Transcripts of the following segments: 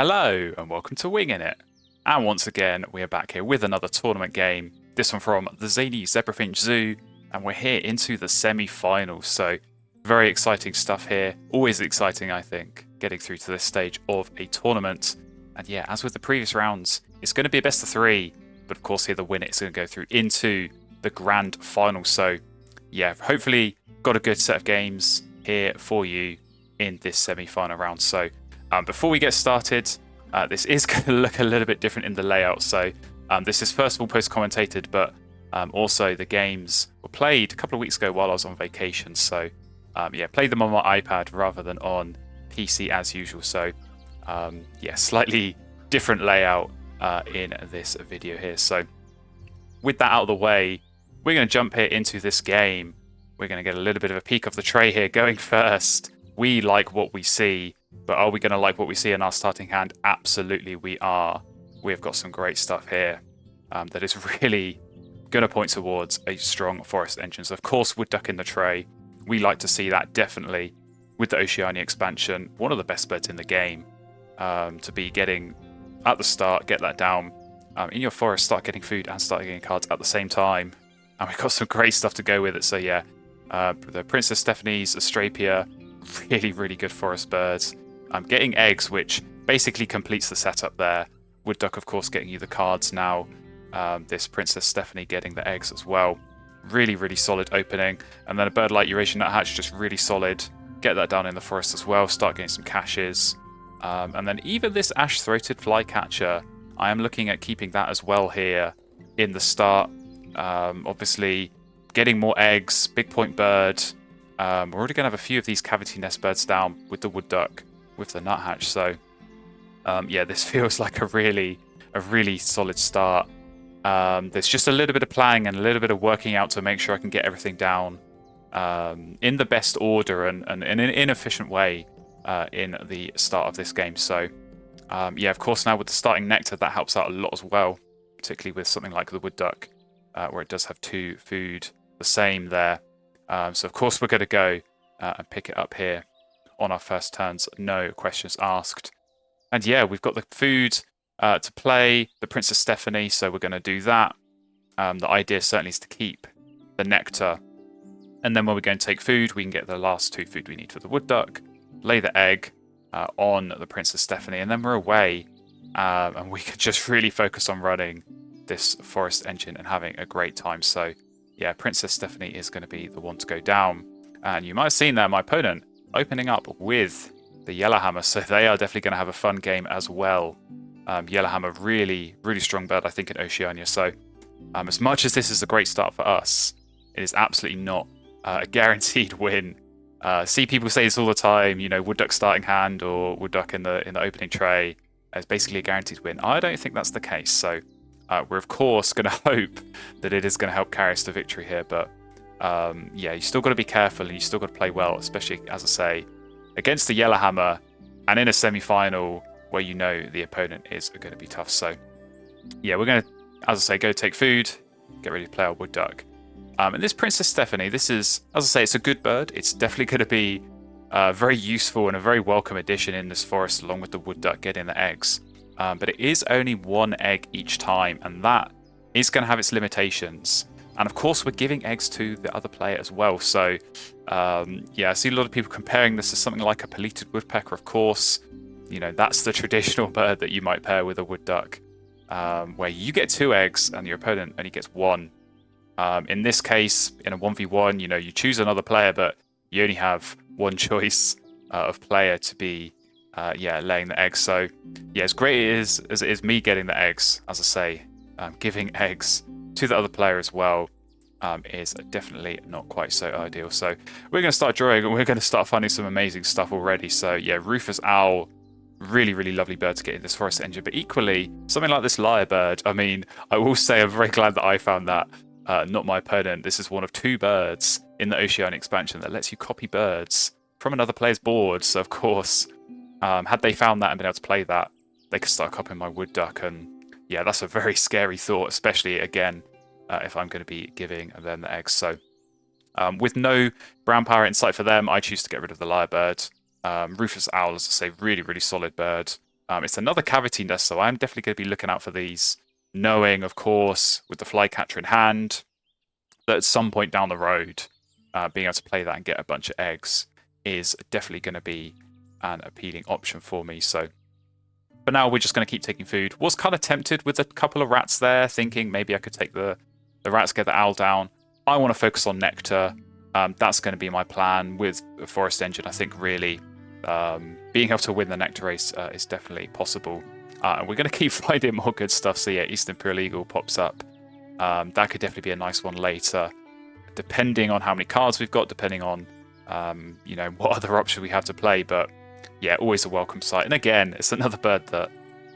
Hello and welcome to Wingin It. And once again, we are back here with another tournament game. This one from the Zany Zebrafinch Zoo, and we're here into the semi-finals. So very exciting stuff here. Always exciting, I think, getting through to this stage of a tournament. And yeah, as with the previous rounds, it's going to be a best of 3, but of course here the winner is going to go through into the grand final. So yeah, hopefully got a good set of games here for you in this semi-final round. So before we get started, this is going to look a little bit different in the layout. So this is first of all post-commentated, but also the games were played a couple of weeks ago while I was on vacation. So yeah, played them on my iPad rather than on PC as usual. So yeah, slightly different layout in this video here. So with that out of the way, we're going to jump here into this game. We're going to get a little bit of a peek of the tray here going first. We like what we see. But are we going to like what we see in our starting hand? Absolutely we are. We've got some great stuff here that is really going to point towards a strong forest engine. So of course, wood duck in the tray. We like to see that definitely with the Oceania expansion. One of the best birds in the game to be getting at the start, get that down in your forest, start getting food and start getting cards at the same time. And we've got some great stuff to go with it. So yeah, the Princess Stephanie's Astrapia, really good forest birds. Getting eggs, which basically completes the setup there. Wood duck, of course, getting you the cards now. This Princess Stephanie getting the eggs as well. Really solid opening. And then a bird like Eurasian nuthatch, just really solid. Get that down in the forest as well. Start getting some caches. And then even this ash-throated flycatcher, I am looking at keeping that as well here in the start. Obviously, getting more eggs, big point bird. We're already going to have a few of these cavity nest birds down with the wood duck, with the nuthatch. So yeah, this feels like a really solid start. There's just a little bit of planning and a little bit of working out to make sure I can get everything down in the best order and in an efficient way in the start of this game. So yeah, of course now with the starting nectar, that helps out a lot as well, particularly with something like the wood duck, where it does have 2 food, the same there. So of course we're going to go and pick it up here on our first turns, no questions asked. And yeah, we've got the food to play, the Princess Stephanie, so we're going to do that. The idea certainly is to keep the nectar. And then when we go and take food, we can get the last 2 food we need for the wood duck, lay the egg on the Princess Stephanie, and then we're away. And we can just really focus on running this forest engine and having a great time. So yeah, Princess Stephanie is going to be the one to go down. And you might have seen there my opponent opening up with the Yellowhammer, so they are definitely going to have a fun game as well. Yellowhammer, really strong bird, I think, in Oceania. So as much as this is a great start for us, it is absolutely not a guaranteed win. See people say this all the time, you know, wood duck starting hand or wood duck in the opening tray as basically a guaranteed win. I don't think that's the case. So we're of course going to hope that it is going to help carry us to victory here, but yeah, you still got to be careful and you still got to play well, especially, as I say, against the Yellowhammer and in a semi-final where you know the opponent is going to be tough. So yeah, we're going to, as I say, go take food, get ready to play our wood duck. And this Princess Stephanie, this is, as I say, it's a good bird. It's definitely going to be very useful and a very welcome addition in this forest along with the wood duck getting the eggs. But it is only 1 egg each time, and that is going to have its limitations. And of course, we're giving eggs to the other player as well. So yeah, I see a lot of people comparing this to something like a pileated woodpecker. Of course, you know, that's the traditional bird that you might pair with a wood duck, where you get 2 eggs and your opponent only gets 1. In this case, in a 1v1, you know, you choose another player, but you only have 1 choice of player to be yeah, laying the eggs. So yeah, as great as it is me getting the eggs, as I say, giving eggs to the other player as well is definitely not quite so ideal. So we're going to start drawing and we're going to start finding some amazing stuff already. So yeah, Rufous Owl, really lovely bird to get in this forest engine. But equally, something like this lyrebird, I mean, I will say I'm very glad that I found that, not my opponent. This is one of 2 birds in the Oceania expansion that lets you copy birds from another player's board. So of course, had they found that and been able to play that, they could start copying my wood duck. And yeah, that's a very scary thought, especially again, if I'm going to be giving them the eggs. So with no brown power in sight for them, I choose to get rid of the lyrebird. Rufous Owl, as I say, really solid bird. It's another cavity nest, so I'm definitely going to be looking out for these, knowing, of course, with the flycatcher in hand, that at some point down the road, being able to play that and get a bunch of eggs is definitely going to be an appealing option for me. So for now, we're just going to keep taking food. Was kind of tempted with a couple of rats there, thinking maybe I could take the rats, get the owl down. I want to focus on nectar. That's going to be my plan with the Forest Engine. I think really being able to win the nectar race is definitely possible. And we're going to keep finding more good stuff. So yeah, Eastern Imperial Eagle pops up. That could definitely be a nice one later, depending on how many cards we've got, depending on you know, what other options we have to play. But yeah, always a welcome sight. And again, it's another bird that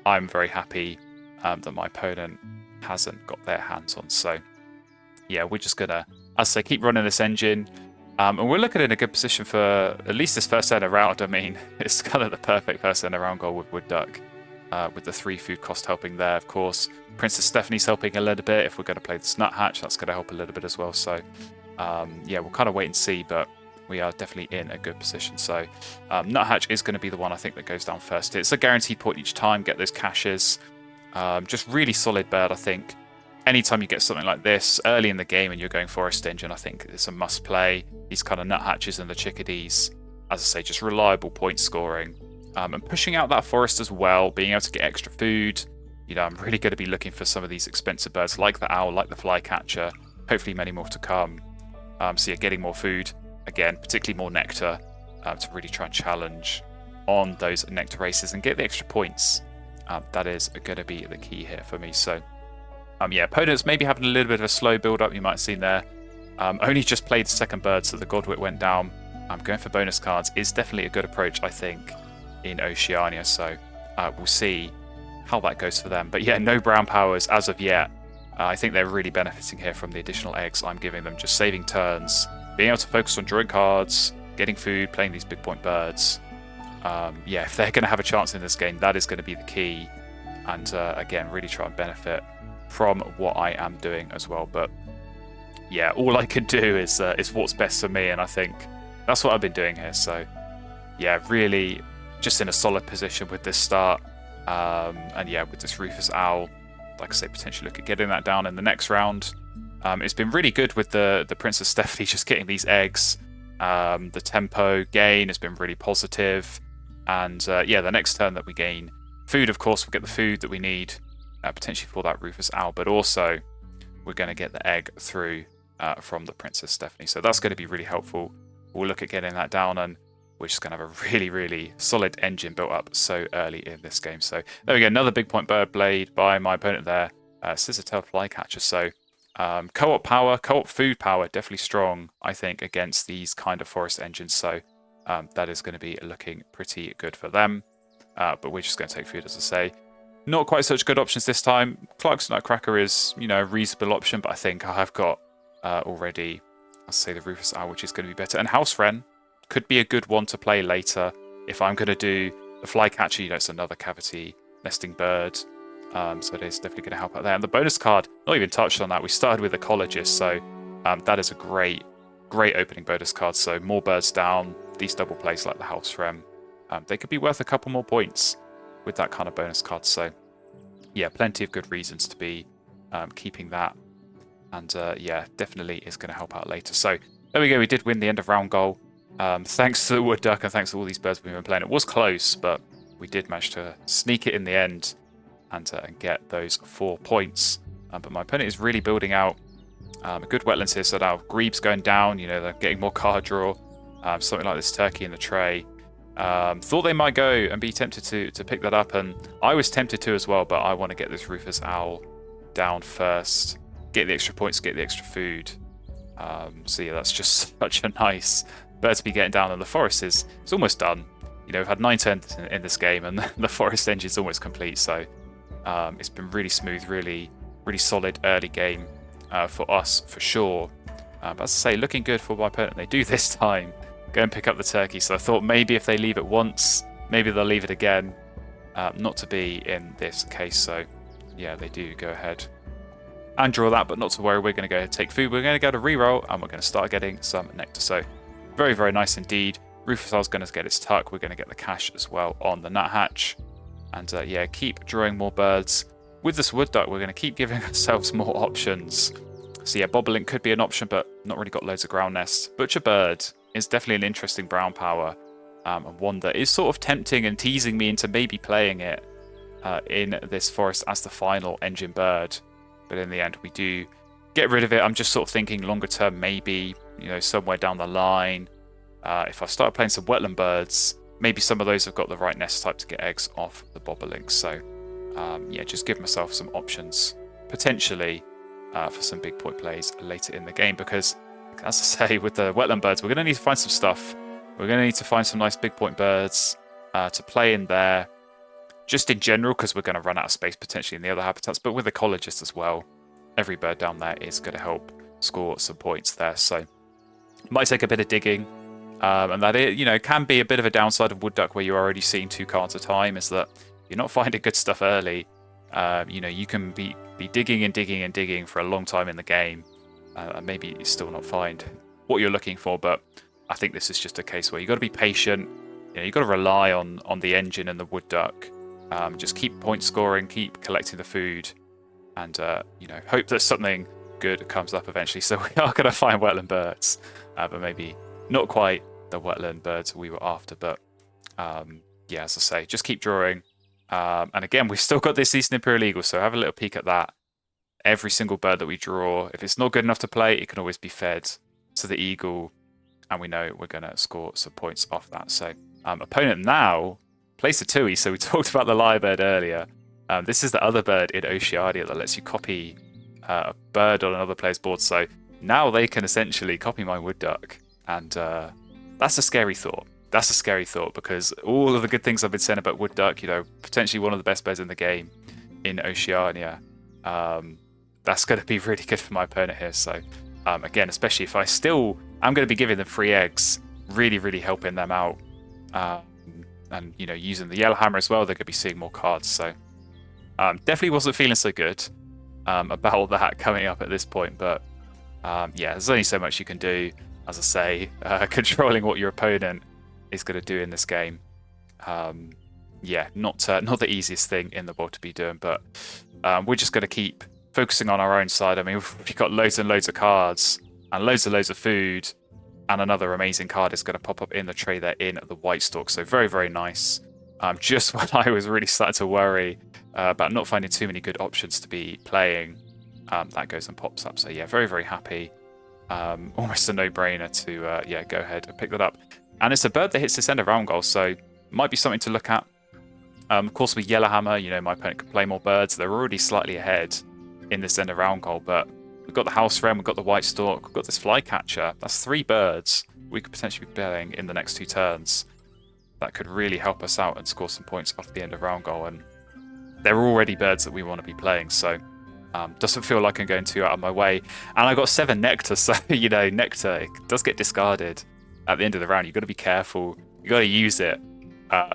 I'm very happy that my opponent hasn't got their hands on. So yeah, we're just gonna, as I say, keep running this engine. And we're looking in a good position for at least this first center round. I mean, it's kind of the perfect first center round goal with Wood Duck, with the 3 food cost helping there, of course. Princess Stephanie's helping a little bit. If we're going to play this Nuthatch, that's going to help a little bit as well. So yeah, we'll kind of wait and see, but we are definitely in a good position. So Nuthatch is going to be the one I think that goes down first. It's a guaranteed point each time, get those caches. Just really solid bird, I think. Anytime you get something like this early in the game and you're going Forest Engine, I think it's a must play. These kind of Nuthatches and the Chickadees, as I say, just reliable point scoring. And pushing out that forest as well, being able to get extra food. You know, I'm really going to be looking for some of these expensive birds like the owl, like the flycatcher, hopefully many more to come. So yeah, getting more food, again, particularly more nectar, to really try and challenge on those nectar races and get the extra points. That is going to be the key here for me. So yeah, opponents maybe having a little bit of a slow build-up, you might have seen there. Only just played the second bird, so the Godwit went down. Going for bonus cards is definitely a good approach, I think, in Oceania. So we'll see how that goes for them. But yeah, no brown powers as of yet. I think they're really benefiting here from the additional eggs I'm giving them, just saving turns, being able to focus on drawing cards, getting food, playing these big point birds. Yeah, if they're going to have a chance in this game, that is going to be the key. And again, really try and benefit from what I am doing as well. But yeah, all I can do is what's best for me, and I think that's what I've been doing here. So yeah, really just in a solid position with this start. And yeah, with this Rufus Owl, like I say, potentially look at getting that down in the next round. It's been really good with the Princess Stephanie just getting these eggs. The tempo gain has been really positive. And yeah, the next turn that we gain food, of course, we'll get the food that we need potentially for that Rufus Owl, but also we're going to get the egg through from the Princess Stephanie. So that's going to be really helpful. We'll look at getting that down, and we're just going to have a really, really solid engine built up so early in this game. So there we go, another big point bird blade by my opponent there, Scissortail Flycatcher. So co-op power, co-op food power, definitely strong, I think, against these kind of forest engines. So that is going to be looking pretty good for them. But we're just going to take food, as I say. Not quite such good options this time. Clark's Nutcracker is, you know, a reasonable option, but I think I have got already, I'll say, the Rufus Owl, which is going to be better. And House Wren could be a good one to play later. If I'm going to do the Flycatcher, you know, it's another cavity nesting bird. So it is definitely going to help out there. And the bonus card, not even touched on that. We started with Ecologist, so that is a great opening bonus card. So more birds down, these double plays like the House Wren. They could be worth a couple more points with that kind of bonus card. So yeah, plenty of good reasons to be keeping that. And yeah, definitely is going to help out later. So there we go. We did win the end of round goal. Thanks to the Wood Duck and thanks to all these birds we've been playing. It was close, but we did manage to sneak it in the end and get those 4 points. But my opponent is really building out a good wetlands here. So now Grebe's going down. You know, they're getting more card draw. Something like this turkey in the tray. Thought they might go and be tempted to pick that up, and I was tempted to as well, but I want to get this Rufus Owl down first, get the extra points, get the extra food. So yeah, that's just such a nice bird to be getting down, and the forest is almost done. You know, we've had 9 turns in this game, and the forest engine is almost complete. So it's been really smooth, really solid early game for us for sure. But as I say, looking good for my opponent. They do this time go and pick up the turkey. So I thought maybe if they leave it once, maybe they'll leave it again. Not to be in this case. So yeah, they do go ahead and draw that, but not to worry. We're going to go ahead and take food. We're going to go to reroll, and we're going to start getting some nectar. So very nice indeed. Rufus Owl's going to get its tuck. We're going to get the cash as well on the Nuthatch. And yeah, keep drawing more birds. With this wood duck, we're going to keep giving ourselves more options. So yeah, bobolink could be an option, but not really got loads of ground nests. Butcher bird is definitely an interesting brown power, and one that is sort of tempting and teasing me into maybe playing it in this forest as the final engine bird. But in the end, we do get rid of it. I'm just sort of thinking longer term, maybe, you know, somewhere down the line, if I start playing some wetland birds, maybe some of those have got the right nest type to get eggs off the bobolink. So yeah, just give myself some options potentially for some big point plays later in the game, because as I say, with the wetland birds, we're going to need to find some stuff. We're going to need to find some nice big point birds to play in there, just in general, because we're going to run out of space potentially in the other habitats, but with ecologists as well. Every bird down there is going to help score some points there. So it might take a bit of digging, and that it, you know, can be a bit of a downside of wood duck, where you're already seeing 2 cards at a time, is that you're not finding good stuff early. You know, you can be digging and digging and digging for a long time in the game, and maybe you still not find what you're looking for. But I think this is just a case where you got to be patient. You know, you got to rely on the engine and the wood duck. Just keep point scoring, keep collecting the food, and you know, hope that something good comes up eventually. So we are going to find wetland birds, but maybe not quite the wetland birds we were after. But yeah, as I say, just keep drawing. And again, we've still got this Eastern Imperial Eagle, so have a little peek at that. Every single bird that we draw, if it's not good enough to play, it can always be fed to the eagle, and we know we're going to score some points off that. So opponent now plays the Tui. So we talked about the lyrebird earlier. This is the other bird in Oceania that lets you copy a bird on another player's board. So now they can essentially copy my wood duck, and that's a scary thought. That's a scary thought, because all of the good things I've been saying about wood duck, you know, potentially one of the best birds in the game in Oceania, that's going to be really good for my opponent here. So again, especially if I'm going to be giving them free eggs, really, really helping them out. And, you know, using the yellow hammer as well, they're going to be seeing more cards. So definitely wasn't feeling so good about that coming up at this point. But yeah, there's only so much you can do. As I say, controlling what your opponent is going to do in this game. Yeah, not the easiest thing in the world to be doing. But we're just going to keep focusing on our own side. I mean, we've got loads and loads of cards and loads of food. And another amazing card is going to pop up in the tray there in the white stalk. So very, very nice. Just when I was really starting to worry about not finding too many good options to be playing, that goes and pops up. So yeah, very, very happy. Almost a no-brainer to yeah, go ahead and pick that up. And it's a bird that hits this end of round goal, so might be something to look at. Of course, with Yellowhammer, you know, my opponent can play more birds. They're already slightly ahead in this end of round goal, but we've got the house wren, we've got the white stork, we've got this flycatcher. That's 3 birds we could potentially be playing in the next 2 turns. That could really help us out and score some points off the end of round goal. And they're already birds that we want to be playing, so doesn't feel like I'm going too out of my way. And I got 7 nectar, so you know, nectar, it does get discarded at the end of the round. You've got to be careful. You've got to use it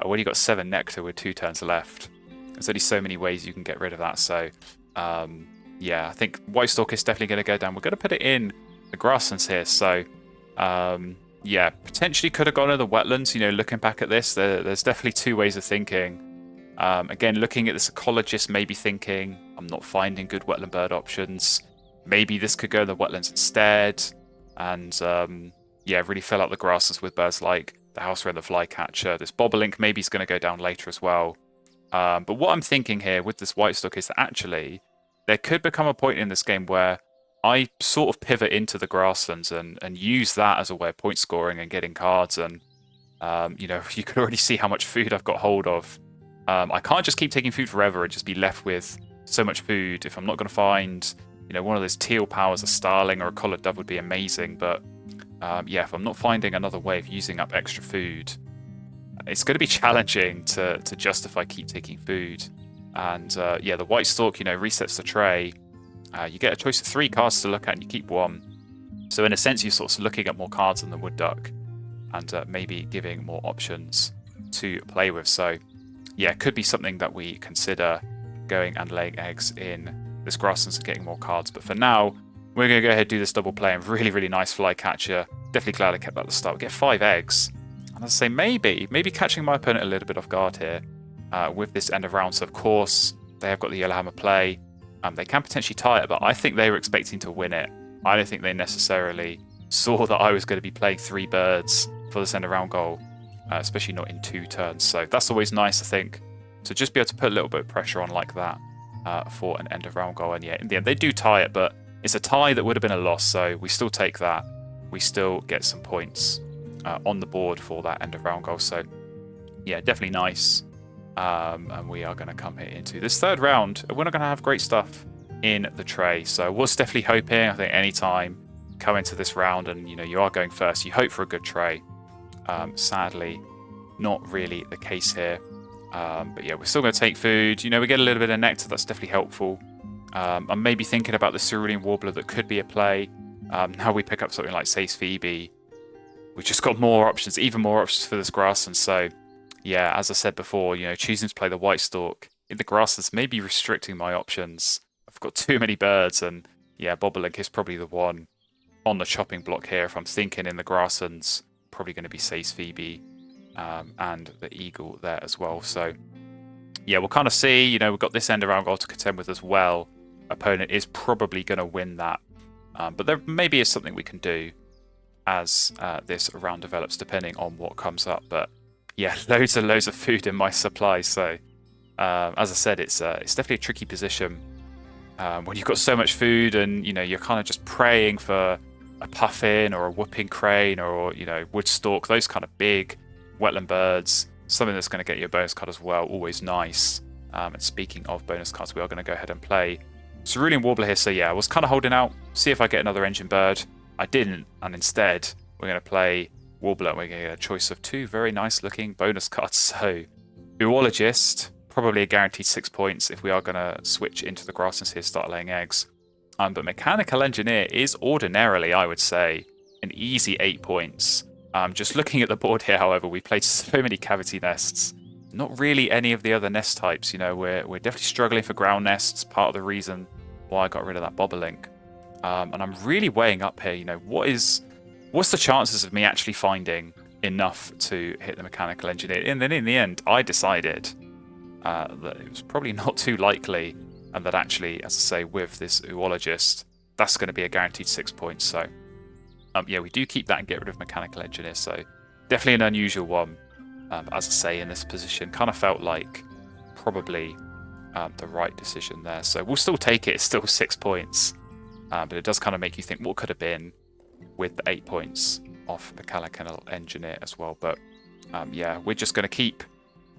when you've got 7 nectar with 2 turns left. There's only so many ways you can get rid of that. So yeah, I think white stork is definitely going to go down. We're going to put it in the grasslands here. So yeah, potentially could have gone to the wetlands. You know, looking back at this, there's definitely 2 ways of thinking. Again, looking at this ecologist, maybe thinking, I'm not finding good wetland bird options. Maybe this could go in the wetlands instead. And yeah, really fill out the grasses with birds like the house wren, the flycatcher. This bobolink maybe is going to go down later as well. But what I'm thinking here with this white stock is that actually there could become a point in this game where I sort of pivot into the grasslands and use that as a way of point scoring and getting cards. And you know, you can already see how much food I've got hold of. I can't just keep taking food forever and just be left with so much food. If I'm not going to find, you know, one of those teal powers, a starling or a collared dove would be amazing. But yeah, if I'm not finding another way of using up extra food, it's going to be challenging to justify keep taking food. And yeah, the white stork, you know, resets the tray. You get a choice of 3 cards to look at and you keep 1. So in a sense, you're sort of looking at more cards than the wood duck and maybe giving more options to play with. So yeah, it could be something that we consider going and laying eggs in this grasslands and getting more cards. But for now, we're going to go ahead and do this double play. And really, really nice flycatcher. Definitely glad I kept that at the start. We get 5 eggs. And as I say, maybe catching my opponent a little bit off guard here. with this end of round. So of course they have got the Yellowhammer play. They can potentially tie it, but I think they were expecting to win it. I don't think they necessarily saw that I was going to be playing 3 birds for this end of round goal, especially not in 2 turns. So that's always nice, I think, to just be able to put a little bit of pressure on like that for an end of round goal. And yeah, in the end they do tie it, but it's a tie that would have been a loss, so we still take that. We still get some points on the board for that end of round goal. So yeah, definitely nice. And we are going to come here into this 3rd round. We're not going to have great stuff in the tray. So I was definitely hoping, I think any time come into this round and you are going first, you hope for a good tray. Sadly, not really the case here. But yeah, we're still going to take food. We get a little bit of nectar. That's definitely helpful. I'm maybe thinking about the Cerulean Warbler that could be a play. Now we pick up something like Sace Phoebe. We've just got more options, even more options for this grassland. So yeah, as I said before, choosing to play the White Stork in the grasslands may be restricting my options. I've got too many birds, and yeah, Bobolink is probably the one on the chopping block here. If I'm thinking in the grasslands, probably going to be Sace Phoebe and the Eagle there as well. So yeah, we'll kind of see. We've got this end around goal to contend with as well. Opponent is probably going to win that, but there maybe is something we can do as this round develops, depending on what comes up. But yeah, loads of food in my supply. So as I said, it's definitely a tricky position when you've got so much food and you're kind of just praying for a puffin or a whooping crane or wood stork, those kind of big wetland birds. Something that's going to get you a bonus card as well, always nice. And speaking of bonus cards, we are going to go ahead and play Cerulean Warbler here. So yeah, I was kind of holding out, see if I get another engine bird. I didn't, and instead we're going to play Warbler, and we're going to get a choice of 2 very nice looking bonus cards. So Zoologist, probably a guaranteed 6 points if we are going to switch into the grasslands here, start laying eggs. But Mechanical Engineer is ordinarily, I would say, an easy 8 points. Just looking at the board here, however, we played so many cavity nests. Not really any of the other nest types. We're definitely struggling for ground nests. Part of the reason why I got rid of that Bobolink. And I'm really weighing up here. What's the chances of me actually finding enough to hit the Mechanical Engineer? And then in the end, I decided that it was probably not too likely, and that actually, as I say, with this Zoologist, that's going to be a guaranteed 6 points. So yeah, we do keep that and get rid of Mechanical Engineer. So definitely an unusual one. As I say, in this position, kind of felt like probably the right decision there. So we'll still take it. It's still 6 points. But it does kind of make you think what could have been with the 8 points off Mechanical Engineer as well. But yeah, we're just going to keep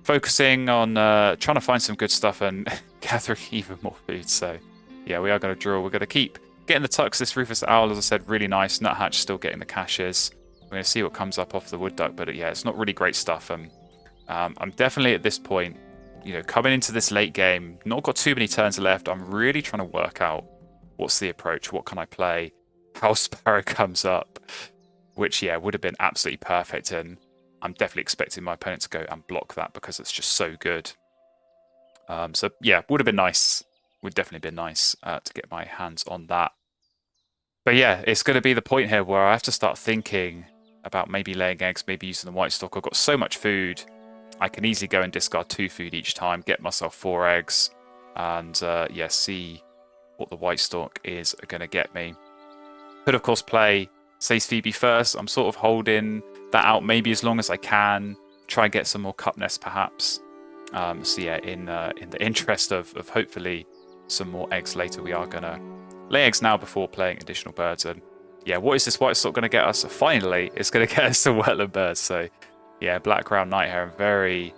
focusing on trying to find some good stuff and gathering even more food. So yeah, we are going to drill. We're going to keep getting the tucks. This Rufous Owl, as I said, really nice. Nuthatch still getting the caches. We're going to see what comes up off the Wood Duck. But yeah, it's not really great stuff. And I'm definitely at this point, coming into this late game, not got too many turns left. I'm really trying to work out what's the approach, what can I play. House Sparrow comes up, which yeah, would have been absolutely perfect. And I'm definitely expecting my opponent to go and block that because it's just so good. So yeah, would have been nice. Would definitely been nice to get my hands on that. But yeah, it's going to be the point here where I have to start thinking about maybe laying eggs, maybe using the White Stork. I've got so much food. I can easily go and discard 2 food each time, get myself 4 eggs, and yeah, see what the White Stork is going to get me. Could of course play Sace Phoebe first. I'm sort of holding that out maybe as long as I can. Try and get some more cup nests perhaps. So yeah, in the interest of hopefully some more eggs later, we are going to lay eggs now before playing additional birds. And yeah, what is this White Stork going to get us? Finally, it's going to get us some wetland birds. So yeah, Black Crown Night Heron, very,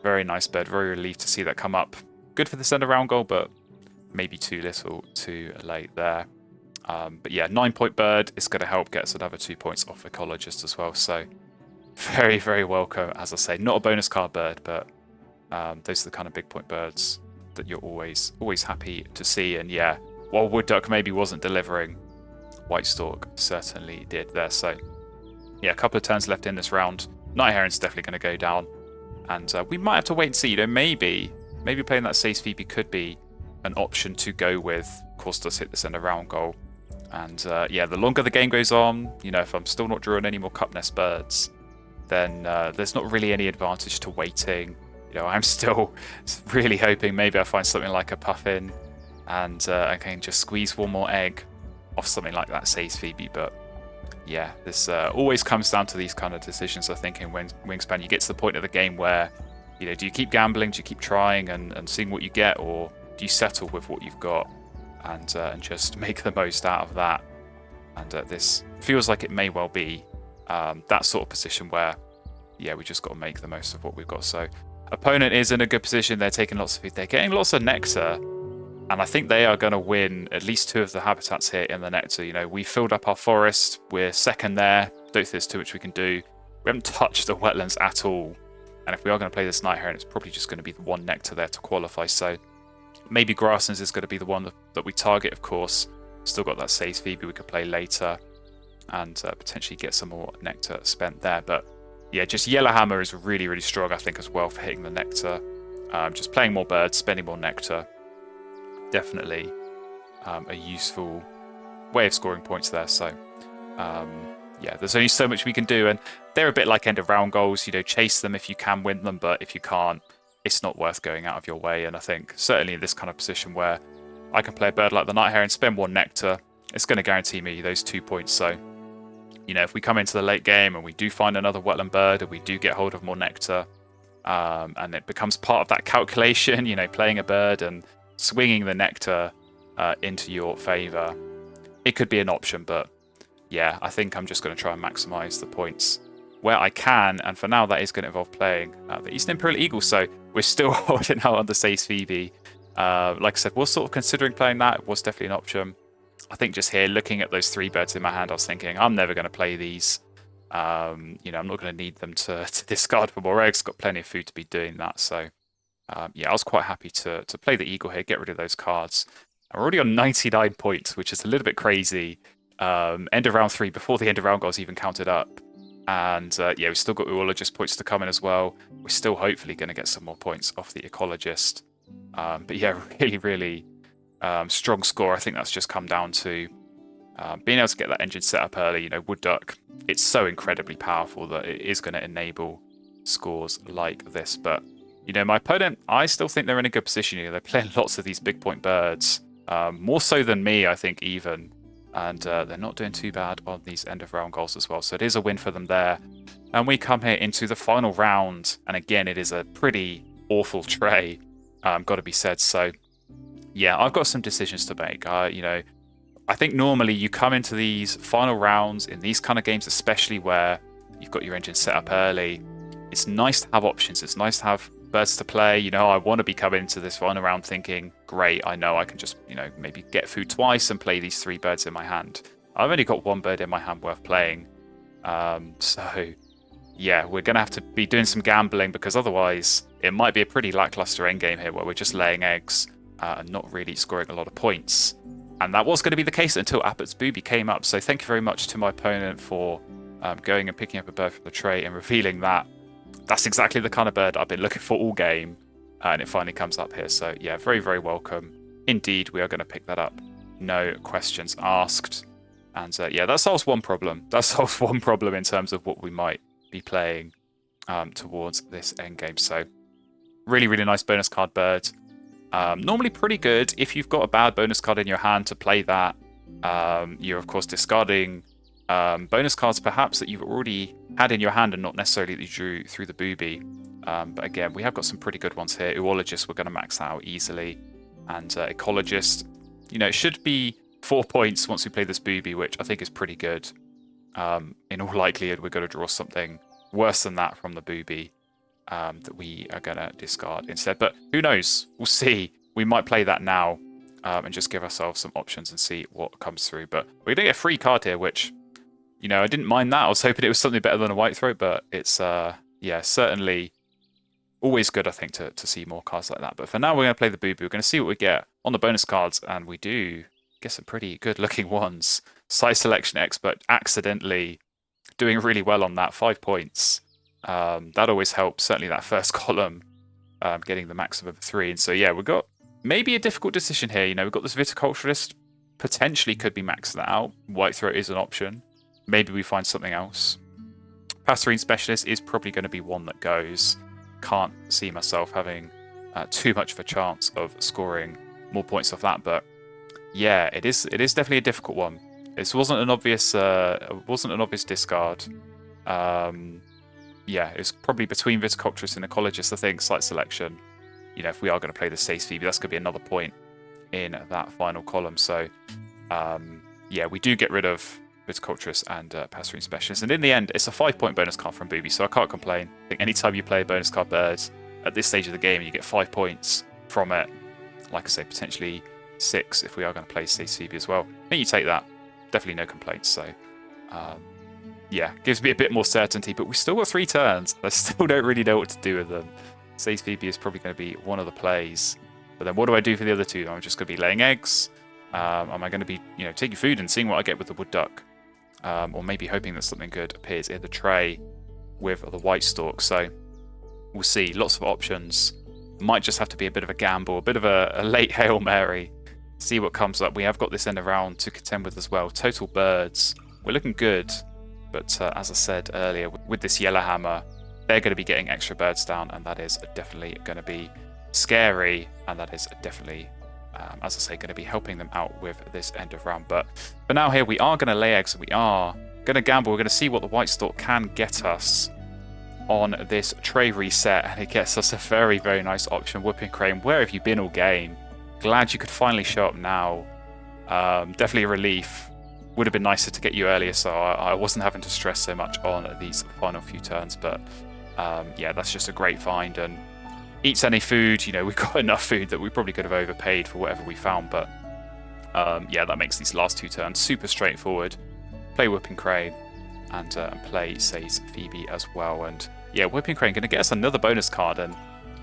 very nice bird. Very relieved to see that come up. Good for the centre round goal, but maybe too little too late there. But yeah, 9-point bird is going to help get us another 2 points off Ecologist as well. So very, very welcome. As I say, not a bonus card bird, but those are the kind of big point birds that you're always happy to see. And yeah, while Wood Duck maybe wasn't delivering, White Stork certainly did there. So yeah, a couple of turns left in this round. Night Heron's definitely going to go down. And we might have to wait and see. Maybe playing that Sace Phoebe could be an option to go with. Of course, does hit this end of round goal. And yeah, the longer the game goes on, if I'm still not drawing any more cup nest birds, then there's not really any advantage to waiting. I'm still really hoping maybe I find something like a puffin and I can just squeeze one more egg off something like that Says Phoebe. But yeah, this always comes down to these kind of decisions, I think, in Wingspan. You get to the point of the game where, do you keep gambling, do you keep trying and seeing what you get, or do you settle with what you've got and just make the most out of that? And this feels like it may well be that sort of position where, we just got to make the most of what we've got. So opponent is in a good position. They're taking lots of food. They're getting lots of nectar. And I think they are going to win at least 2 of the habitats here in the nectar. We filled up our forest. We're second there. Don't think there's too much we can do. We haven't touched the wetlands at all. And if we are going to play this night heron, it's probably just going to be the one nectar there to qualify. So maybe grasslands is going to be the one that we target, of course. Still got that Says Phoebe we could play later and potentially get some more nectar spent there. But yeah, just Yellowhammer is really, really strong, I think, as well for hitting the nectar. Just playing more birds, spending more nectar. Definitely a useful way of scoring points there. So there's only so much we can do, and they're a bit like end of round goals. Chase them if you can win them, but if you can't, it's not worth going out of your way. And I think certainly in this kind of position where I can play a bird like the night heron, spend 1 nectar, it's going to guarantee me those 2 points. So if we come into the late game and we do find another wetland bird and we do get hold of more nectar, and it becomes part of that calculation, playing a bird and swinging the nectar into your favour, it could be an option. But yeah, I think I'm just going to try and maximise the points where I can, and for now that is going to involve playing the Eastern Imperial Eagle. So we're still holding out on the Says Phoebe. Like I said, we're sort of considering playing that. It was definitely an option. I think just here, looking at those 3 birds in my hand, I was thinking, I'm never going to play these. I'm not going to need them to discard for more eggs. Got plenty of food to be doing that. So I was quite happy to play the Eagle here, get rid of those cards. And we're already on 99 points, which is a little bit crazy. End of round 3, before the end of round goals even counted up. And we've still got Uologist points to come in as well. We're still hopefully going to get some more points off the Ecologist. But yeah, really, really strong score. I think that's just come down to being able to get that engine set up early. Wood Duck, it's so incredibly powerful that it is going to enable scores like this. But my opponent, I still think they're in a good position. They're playing lots of these big point birds, more so than me, I think, even. And they're not doing too bad on these end of round goals as well. So it is a win for them there. And we come here into the final round. And again, it is a pretty awful tray, got to be said. So yeah, I've got some decisions to make. I think normally you come into these final rounds in these kind of games, especially where you've got your engine set up early. It's nice to have options. It's nice to have birds to play. I want to be coming into this final round thinking, great, I know I can just, maybe get food twice and play these 3 birds in my hand. I've only got 1 bird in my hand worth playing. So yeah, we're going to have to be doing some gambling, because otherwise it might be a pretty lackluster endgame here where we're just laying eggs and not really scoring a lot of points. And that was going to be the case until Abiath's booby came up. So thank you very much to my opponent for going and picking up a bird from the tray and revealing that. That's exactly the kind of bird I've been looking for all game, and it finally comes up here. So yeah, very, very welcome. Indeed, we are going to pick that up. No questions asked. And that solves one problem. That solves one problem in terms of what we might be playing towards this endgame. So really, really nice bonus card bird. Normally pretty good if you've got a bad bonus card in your hand to play that. You're, of course, discarding bonus cards perhaps that you've already had in your hand and not necessarily that you drew through the booby. But again, we have got some pretty good ones here. Uologist, we're going to max out easily. And Ecologist, it should be 4 points once we play this booby, which I think is pretty good. In all likelihood, we're going to draw something worse than that from the booby that we are going to discard instead. But who knows? We'll see. We might play that now and just give ourselves some options and see what comes through. But we're going to get a free card here, which, I didn't mind that. I was hoping it was something better than a white throat, but it's, certainly always good, I think, to see more cards like that. But for now, we're going to play the booby. We're going to see what we get on the bonus cards, and we do get some pretty good-looking ones. Size selection expert accidentally doing really well on that, 5 points. That always helps, certainly that first column, getting the maximum of 3. And so, yeah, we've got maybe a difficult decision here. We've got this viticulturist, potentially could be maxed out. White throat is an option. Maybe we find something else. Passerine specialist is probably going to be one that goes. can't see myself having too much of a chance of scoring more points off that. But yeah, it is definitely a difficult one. This wasn't an obvious discard. Yeah, it's probably between Viticulturist and Ecologist. I think slight selection. You know, if we are going to play the Sace Phoebe, that's going to be another point in that final column. So yeah, we do get rid of Viticulturist and Passerine Specialist, and in the end, it's a 5-point bonus card from Booby, so I can't complain. I think anytime you play a bonus card bird at this stage of the game, you get 5 points from it. Like I say, potentially 6 if we are going to play Sace Phoebe as well. I think you take that. Definitely no complaints. So yeah, gives me a bit more certainty, but we still got 3 turns. I still don't really know what to do with them. Sace Phoebe is probably going to be one of the plays, but then what do I do for the other 2? I'm just going to be laying eggs. Am I going to be, you know, taking food and seeing what I get with the wood duck? Or maybe hoping that something good appears in the tray with the white stalk. So we'll see. Lots of options. Might just have to be a bit of a gamble, a bit of a late Hail Mary. See what comes up. We have got this end of round to contend with as well. Total birds. We're looking good. But as I said earlier, with this Yellowhammer, they're going to be getting extra birds down, and that is definitely going to be scary, and that is definitely, as I say, going to be helping them out with this end of round. But for now here, we are going to lay eggs. We are going to gamble. We're going to see what the white stalk can get us on this tray reset, and it gets us a very, very nice option. Whooping Crane, where have you been all game? Glad you could finally show up now. Definitely a relief. Would have been nicer to get you earlier, so I wasn't having to stress so much on these final few turns. But yeah, that's just a great find. And eats any food, you know, we've got enough food that we probably could have overpaid for whatever we found. But yeah, that makes these last 2 turns super straightforward. Play Whooping Crane and play Sace Phoebe as well. And yeah, Whooping Crane going to get us another bonus card. And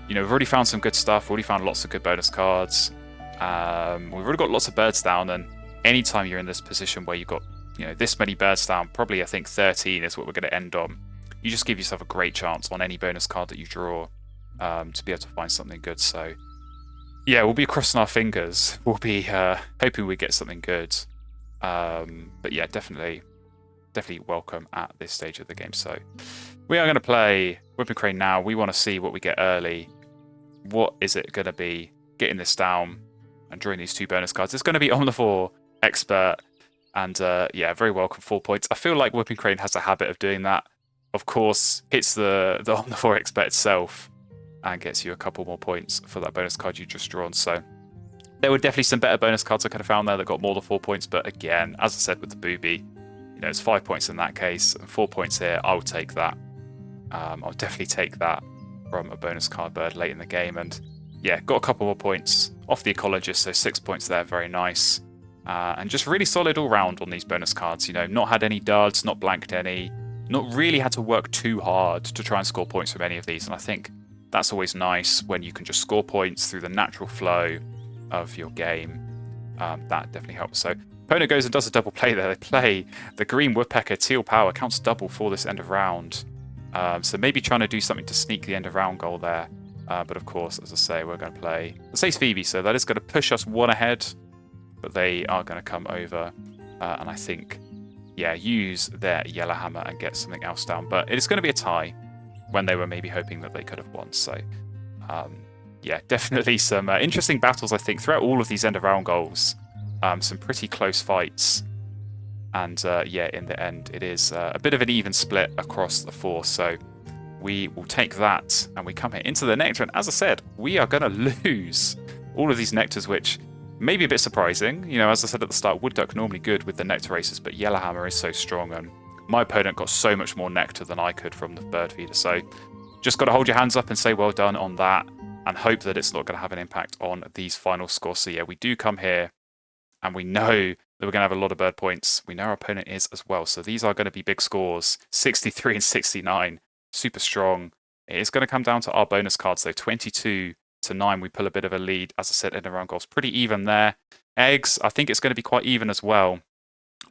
you know, we've already found some good stuff. Already found lots of good bonus cards. We've already got lots of birds down, and anytime you're in this position where you've got, you know, this many birds down, probably I think 13 is what we're going to end on. You just give yourself a great chance on any bonus card that you draw to be able to find something good. So yeah, we'll be crossing our fingers. We'll be hoping we get something good. But yeah, definitely welcome at this stage of the game. So we are going to play Whooping Crane now. We want to see what we get early. What is it going to be? Getting this down and drawing these 2 bonus cards. It's going to be Omnivore Expert, and yeah, very welcome 4 points. I feel like Whooping Crane has a habit of doing that. Of course, hits the Omnivore Expert itself and gets you a couple more points for that bonus card you just drawn. So there were definitely some better bonus cards I could have found there that got more than 4 points. But again, as I said with the Booby, you know, it's 5 points in that case and 4 points here. I would take that. I'll definitely take that from a bonus card bird late in the game. And yeah, got a couple more points off the Ecologist, so 6 points there, very nice. And just really solid all round on these bonus cards. You know, not had any duds, not blanked any, not really had to work too hard to try and score points from any of these. And I think that's always nice when you can just score points through the natural flow of your game. That definitely helps. So opponent goes and does a double play there. They play the Green Woodpecker, Teal Power, counts double for this end of round. So maybe trying to do something to sneak the end of round goal there. But of course, as I say, we're going to play the Sace Phoebe, so that is going to push us 1 ahead. But they are going to come over and I think, yeah, use their Yellowhammer and get something else down. But it is going to be a tie when they were maybe hoping that they could have won. So yeah, definitely some interesting battles, I think, throughout all of these end of round goals. Some pretty close fights. And yeah, in the end, it is a bit of an even split across the 4. So we will take that and we come here into the Nectar. And as I said, we are going to lose all of these Nectars, which may be a bit surprising. You know, as I said at the start, Wood Duck normally good with the Nectar races, but Yellowhammer is so strong. And my opponent got so much more Nectar than I could from the Bird Feeder. So just got to hold your hands up and say well done on that and hope that it's not going to have an impact on these final scores. So yeah, we do come here and we know that we're going to have a lot of bird points. We know our opponent is as well. So these are going to be big scores, 63 and 69. Super strong. It is going to come down to our bonus cards though. 22 to 9, we pull a bit of a lead. As I said, in around goals, pretty even there. Eggs, I think it's going to be quite even as well.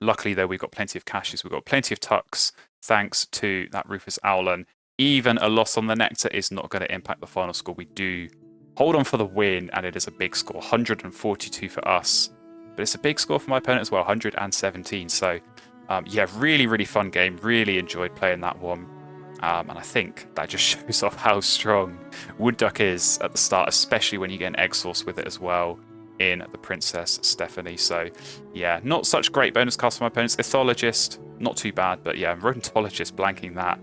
Luckily though, we've got plenty of caches. We've got plenty of tucks thanks to that Rufus Owlan. Even a loss on the Nectar is not going to impact the final score. We do hold on for the win, and it is a big score, 142 for us. But it's a big score for my opponent as well, 117. So yeah, really, really fun game. Really enjoyed playing that one. And I think that just shows off how strong Wood Duck is at the start, especially when you get an egg source with it as well in the Princess Stephanie. So yeah, not such great bonus cards for my opponents. Ethologist, not too bad, but yeah, Rodentologist blanking that,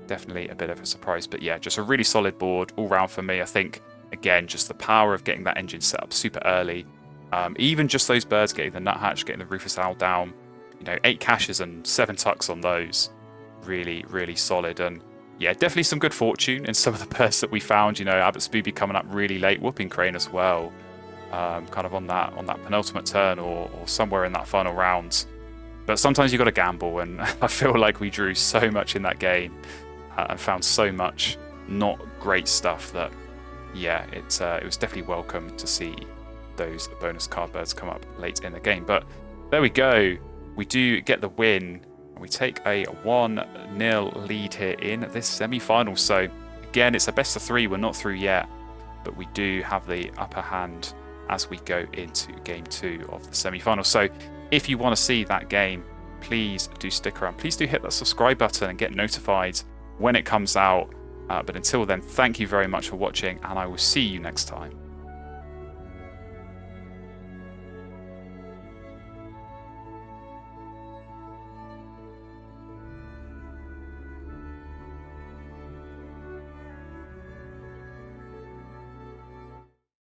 definitely a bit of a surprise. But yeah, just a really solid board all round for me. I think, again, just the power of getting that engine set up super early. Even just those birds, getting the Nuthatch, getting the Rufus Owl down, 8 caches and 7 tucks on those. Really, really solid. And yeah, definitely some good fortune in some of the birds that we found. Abiath's Booby coming up really late, Whooping Crane as well, kind of on that penultimate turn or somewhere in that final round. But sometimes you've got to gamble, and I feel like we drew so much in that game and found so much not great stuff that, yeah, it was definitely welcome to see those bonus card birds come up late in the game. But there we go. We do get the win. We take a 1-0 lead here in this semi-final. So again, it's a best of 3. We're not through yet, but we do have the upper hand as we go into game 2 of the semi-final. So if you want to see that game, please do stick around. Please do hit that subscribe button and get notified when it comes out. But until then, thank you very much for watching, and I will see you next time.